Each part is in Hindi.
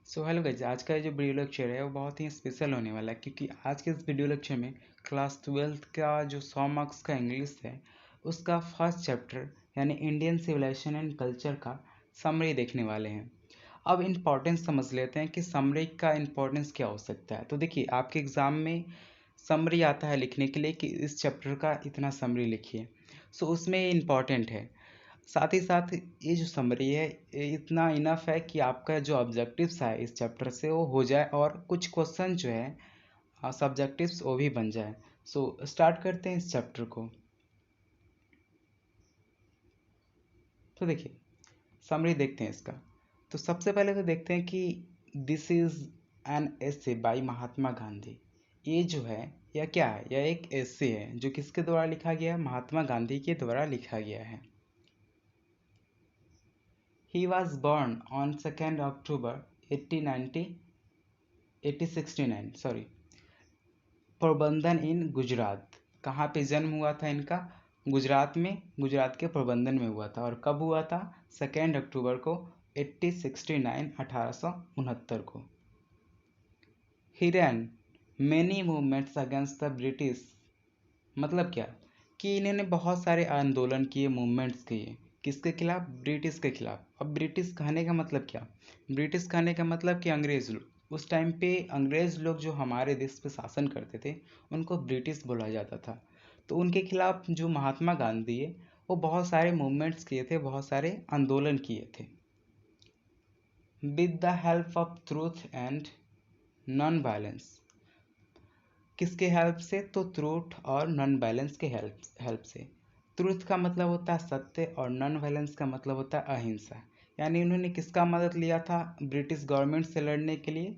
सो हेलो गाइस, आज का जो वीडियो लेक्चर है वो बहुत ही स्पेशल होने वाला है क्योंकि आज के इस वीडियो लेक्चर में क्लास 12th का जो 100 मार्क्स का इंग्लिश है उसका फर्स्ट चैप्टर यानी इंडियन सिविलाइजेशन एंड कल्चर का समरी देखने वाले हैं। अब इम्पोर्टेंस समझ लेते हैं कि समरी का इम्पोर्टेंस क्या हो सकता है। तो देखिए, आपके एग्ज़ाम में समरी आता है लिखने के लिए कि इस चैप्टर का इतना समरी लिखिए। सो उसमें ये इम्पॉर्टेंट है। साथ ही साथ ये जो समरी है ये इतना इनफ है कि आपका जो ऑब्जेक्टिव्स है इस चैप्टर से वो हो जाए और कुछ क्वेश्चन जो है सब्जेक्टिव्स वो भी बन जाए। सो स्टार्ट करते हैं इस चैप्टर को। तो देखिए, समरी देखते हैं इसका। तो सबसे पहले तो देखते हैं कि this is an essay by Mahatma Gandhi. ये जो है यह क्या है, यह एक एसे है जो किसके द्वारा लिखा गया है, महात्मा गांधी के द्वारा लिखा गया है। He was born on 2nd October 1869 sorry Porbandar in Gujarat. कहाँ पे जन्म हुआ था इनका? गुजरात में, गुजरात के पोरबंदर में हुआ था। और कब हुआ था? 2 अक्टूबर को 1869 को। He ran many movements against the British। मतलब क्या कि इन्होंने बहुत सारे आंदोलन किए, मूवमेंट्स किए। किसके खिलाफ? ब्रिटिश के खिलाफ। अब ब्रिटिश कहने का मतलब क्या? ब्रिटिश कहने का मतलब कि अंग्रेज लोग। उस टाइम पे अंग्रेज लोग जो हमारे देश पे शासन करते थे उनको ब्रिटिश बोला जाता था। तो उनके खिलाफ जो महात्मा गांधी है वो बहुत सारे मूवमेंट्स किए थे, बहुत सारे आंदोलन किए थे। With the help of truth and non violence. किसके हेल्प से? तो ट्रूथ और नॉन वायलेंस के हेल्प से। ट्रूथ का मतलब होता है सत्य और नॉन वायलेंस का मतलब होता है अहिंसा। यानी उन्होंने किसका मदद लिया था ब्रिटिश गवर्नमेंट से लड़ने के लिए?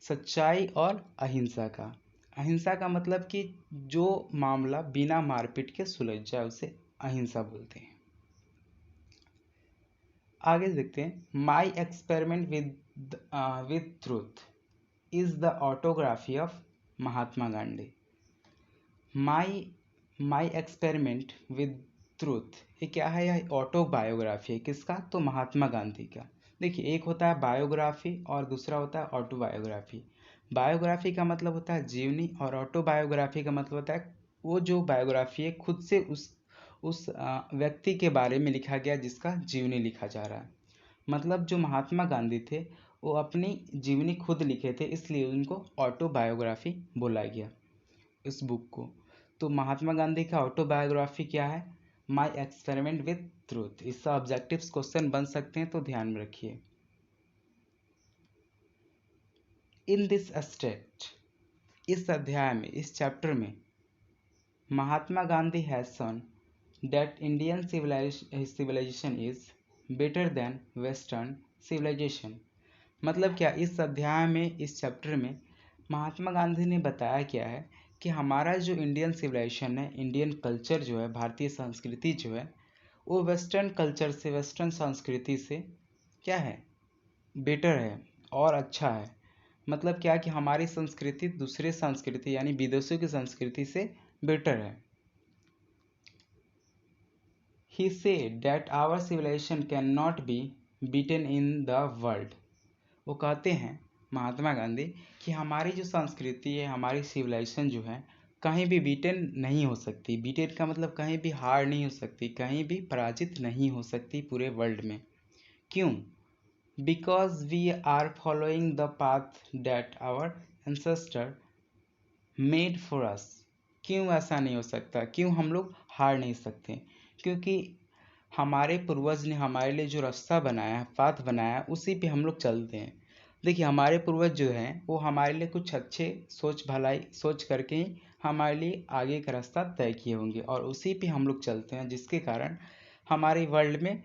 सच्चाई और अहिंसा का। अहिंसा का मतलब कि जो मामला बिना मारपीट के सुलझ जाए उसे अहिंसा बोलते हैं। आगे देखते हैं। My experiment with truth is the autography of Mahatma Gandhi. My experiment with truth ये क्या है? यह ऑटोबायोग्राफी है। किसका? तो महात्मा गांधी का। देखिए, एक होता है बायोग्राफी और दूसरा होता है ऑटोबायोग्राफी। बायोग्राफी का मतलब होता है जीवनी और ऑटोबायोग्राफी का मतलब होता है वो जो बायोग्राफी है खुद से उस व्यक्ति के बारे में लिखा गया जिसका जीवनी लिखा जा रहा है। मतलब जो महात्मा गांधी थे वो अपनी जीवनी खुद लिखे थे, इसलिए उनको ऑटोबायोग्राफी बोला गया इस बुक को। तो महात्मा गांधी का ऑटोबायोग्राफी क्या है? My experiment with truth. इसका ऑब्जेक्टिव्स क्वेश्चन बन सकते हैं, तो ध्यान में रखिए। इन दिस एस्टेट, इस अध्याय में, इस चैप्टर में, Mahatma Gandhi has shown that Indian civilisation is better than western civilisation. मतलब क्या? इस अध्याय में, इस चैप्टर में महात्मा गांधी ने बताया क्या है कि हमारा जो इंडियन सिविलाइजेशन है, इंडियन कल्चर जो है, भारतीय संस्कृति जो है वो वेस्टर्न कल्चर से, वेस्टर्न संस्कृति से क्या है? बेटर है और अच्छा है। मतलब क्या कि हमारी संस्कृति दूसरे संस्कृति यानी विदेशों की संस्कृति से बेटर है। He said that our civilization cannot be beaten in the world। वो कहते हैं महात्मा गांधी कि हमारी जो संस्कृति है, हमारी सिविलाइजेशन जो है कहीं भी बीटन नहीं हो सकती। बीटन का मतलब कहीं भी हार नहीं हो सकती, कहीं भी पराजित नहीं हो सकती पूरे वर्ल्ड में। क्यों? Because we are following the path that our ancestor made for us. क्यों ऐसा नहीं हो सकता? क्यों हम लोग हार नहीं सकते? क्योंकि हमारे पूर्वज ने हमारे लिए जो रास्ता बनाया है, पाथ बनाया है, उसी पे हम लोग चलते हैं। देखिए, हमारे पूर्वज जो हैं वो हमारे लिए कुछ अच्छे सोच भलाई सोच करके ही हमारे लिए आगे का रास्ता तय किए होंगे और उसी पे हम लोग चलते हैं, जिसके कारण हमारे वर्ल्ड में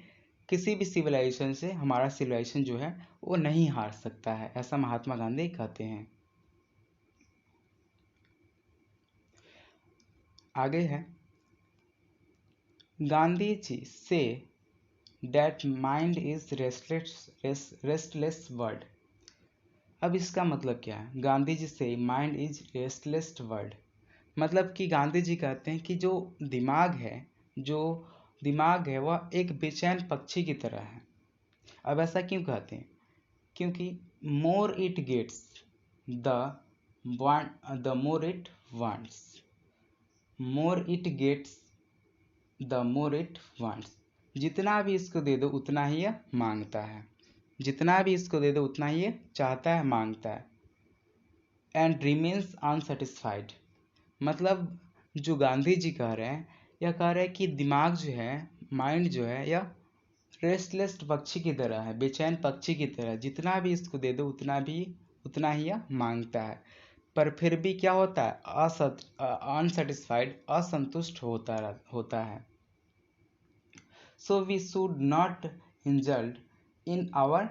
किसी भी सिविलाइजेशन से हमारा सिविलाइजेशन जो है वो नहीं हार सकता है, ऐसा महात्मा गांधी कहते हैं। आगे है, गांधी जी से that mind is restless world. अब इसका मतलब क्या है? गांधी जी से माइंड इज रेस्टलेस वर्ल्ड। मतलब कि गांधी जी कहते हैं कि जो दिमाग है, जो दिमाग है वह एक बेचैन पक्षी की तरह है। अब ऐसा क्यों कहते हैं? क्योंकि more it gets, the more it wants. More it gets, the more it wants. जितना भी इसको दे दो उतना ही यह मांगता है, जितना भी इसको दे दो उतना ही ये चाहता है, मांगता है. एंड रिमेन्स अनसेटिस्फाइड, मतलब जो गांधी जी कह रहे हैं, यह कह रहे हैं कि दिमाग जो है, माइंड जो है, यह रेस्टलेस पक्षी की तरह है, बेचैन पक्षी की तरह. जितना भी इसको दे दो उतना ही यह मांगता है, पर फिर भी क्या होता है, अनसेटिस्फाइड, असंतुष्ट होता है. So we should not indulge in our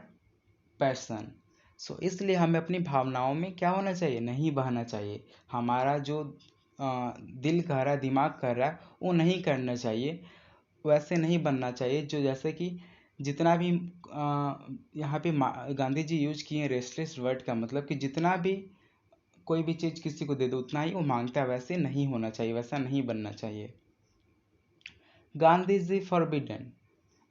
passion. So इसलिए हमें अपनी भावनाओं में क्या होना चाहिए, नहीं बहना चाहिए. हमारा जो दिल कह रहा है, दिमाग कर रहा है, वो नहीं करना चाहिए, वैसे नहीं बनना चाहिए. जो जैसे कि जितना भी यहाँ पे गांधी जी यूज किए रेस्टलेस वर्ड का मतलब कि जितना भी कोई भी चीज़ किसी को दे दो उतना ही वो मांगता है, वैसे नहीं होना चाहिए, वैसा नहीं बनना चाहिए. गांधी जी फॉरबिडन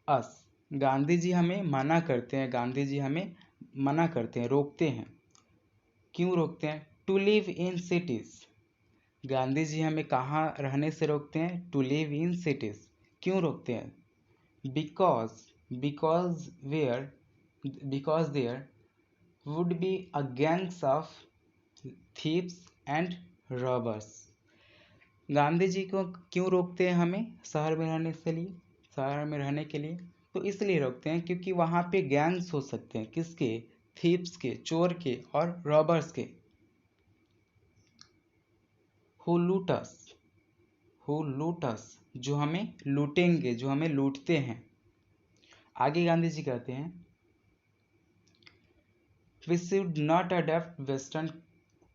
अस, गांधी जी हमें मना करते हैं, गांधी जी हमें मना करते हैं, रोकते हैं. क्यों रोकते हैं? To live in cities, Gandhi ji हमें कहाँ रहने से रोकते हैं? To live in cities. क्यों रोकते हैं? Because because where because there would be a gangs of thieves and robbers. Gandhi ji को क्यों रोकते हैं हमें शहर में रहने के लिए? तो इसलिए रोकते हैं क्योंकि वहाँ पे गैंग्स हो सकते हैं, किसके? थीव्स के, चोर के और रॉबर्स के. हु लूट अस, जो हमें लूटेंगे, जो हमें लूटते हैं. आगे गांधी जी कहते हैं we should not adopt western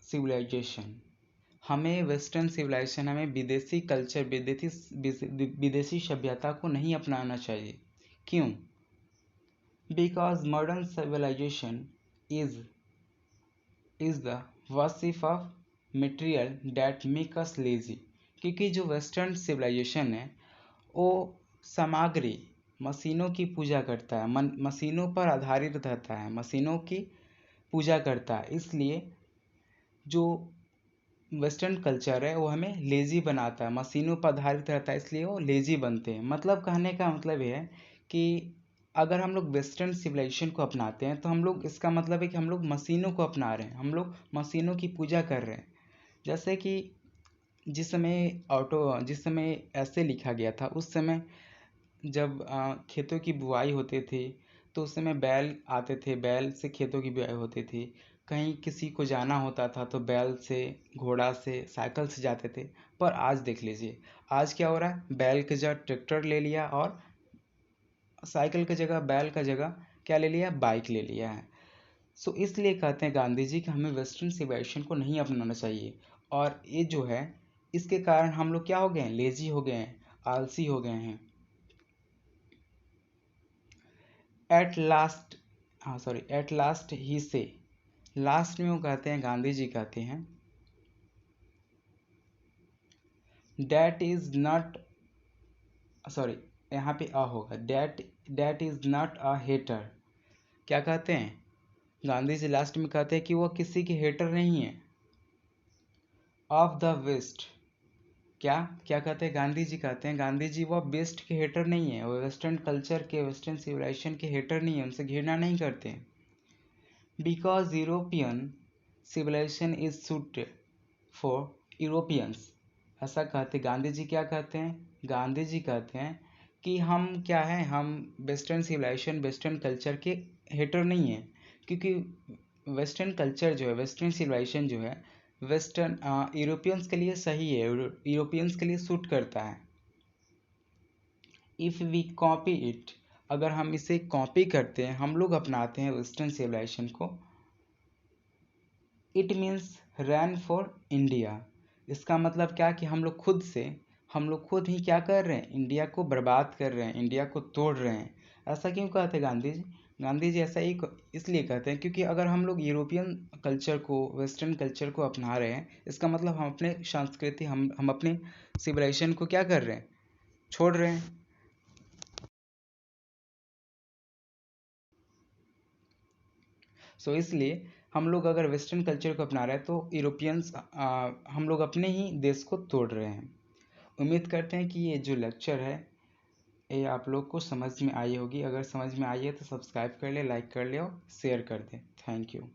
civilisation. हमें वेस्टर्न सिविलाइजेशन, हमें विदेशी कल्चर, विदेशी सभ्यता को नहीं अपनाना चाहिए. क्यों? Because modern civilisation is the worship of material that make us lazy. क्योंकि जो वेस्टर्न सिविलाइजेशन है वो सामग्री, मशीनों की पूजा करता है, मशीनों पर आधारित रहता है, मशीनों की पूजा करता है. इसलिए जो वेस्टर्न कल्चर है वो हमें लेजी बनाता है, मशीनों पर आधारित रहता है, इसलिए वो लेजी बनते हैं. मतलब कहने का मतलब ये है कि अगर हम लोग वेस्टर्न सिविलाइजेशन को अपनाते हैं तो हम लोग, इसका मतलब है कि हम लोग मशीनों को अपना रहे हैं, हम लोग मशीनों की पूजा कर रहे हैं. जैसे कि जिस समय ऐसे लिखा गया था, उस समय जब खेतों की बुआई होती थी तो उस समय बैल आते थे, बैल से खेतों की बुआई होती थी. कहीं किसी को जाना होता था तो बैल से, घोड़ा से, साइकिल से जाते थे. पर आज देख लीजिए, आज क्या हो रहा है, बैल की जगह ट्रैक्टर ले लिया और साइकिल की जगह, बैल का जगह क्या ले लिया, बाइक ले लिया है. सो इसलिए कहते हैं गांधी जी कि हमें वेस्टर्न सिविलाइजेशन को नहीं अपनाना चाहिए. और ये जो है, इसके कारण हम लोग क्या हो गए हैं, लेजी हो गए हैं, आलसी हो गए हैं. एट लास्ट ही से, लास्ट में वो कहते हैं, गांधी जी कहते हैं डैट इज नॉट, सॉरी यहाँ पे अ होगा, that is not a hater. क्या कहते हैं गांधी जी? लास्ट में कहते हैं कि वो किसी के हेटर नहीं है. ऑफ द वेस्ट, क्या क्या कहते हैं गांधी जी? कहते हैं गांधी जी वो वेस्ट के हेटर नहीं है, वो वेस्टर्न कल्चर के, वेस्टर्न सिविलाइजेशन के हेटर नहीं है, उनसे घृणा नहीं करते हैं. Because European civilisation is suited for Europeans. ऐसा कहते गांधी जी. क्या कहते हैं गांधी जी? कहते हैं कि हम क्या हैं, हम वेस्टर्न सिविलाइजेशन, वेस्टर्न कल्चर के हेटर नहीं हैं, क्योंकि वेस्टर्न कल्चर जो है, वेस्टर्न सिविलाइजेशन जो है, वेस्टर्न यूरोपियंस के लिए सही है, यूरोपियंस के लिए सूट करता है. इफ़ वी कॉपी इट, अगर हम इसे कॉपी करते हैं, हम लोग अपनाते हैं वेस्टर्न सिविलाइजेशन को, it means run for India. इसका मतलब क्या कि हम लोग खुद ही क्या कर रहे हैं, इंडिया को बर्बाद कर रहे हैं, इंडिया को तोड़ रहे हैं. ऐसा क्यों कहते हैं गांधी जी? गांधी जी ऐसा ही इसलिए कहते हैं क्योंकि अगर हम लोग यूरोपियन कल्चर को, वेस्टर्न कल्चर को अपना रहे हैं, इसका मतलब हम अपने संस्कृति, हम अपने सिविलाइजेशन को क्या कर रहे हैं, छोड़ रहे हैं. सो इसलिए हम लोग अगर वेस्टर्न कल्चर को अपना रहे हैं तो यूरोपियंस हम लोग अपने ही देश को तोड़ रहे हैं। उम्मीद करते हैं कि ये जो लेक्चर है ये आप लोग को समझ में आई होगी। अगर समझ में आई है तो सब्सक्राइब कर ले, लाइक कर ले और शेयर कर दे। Thank you.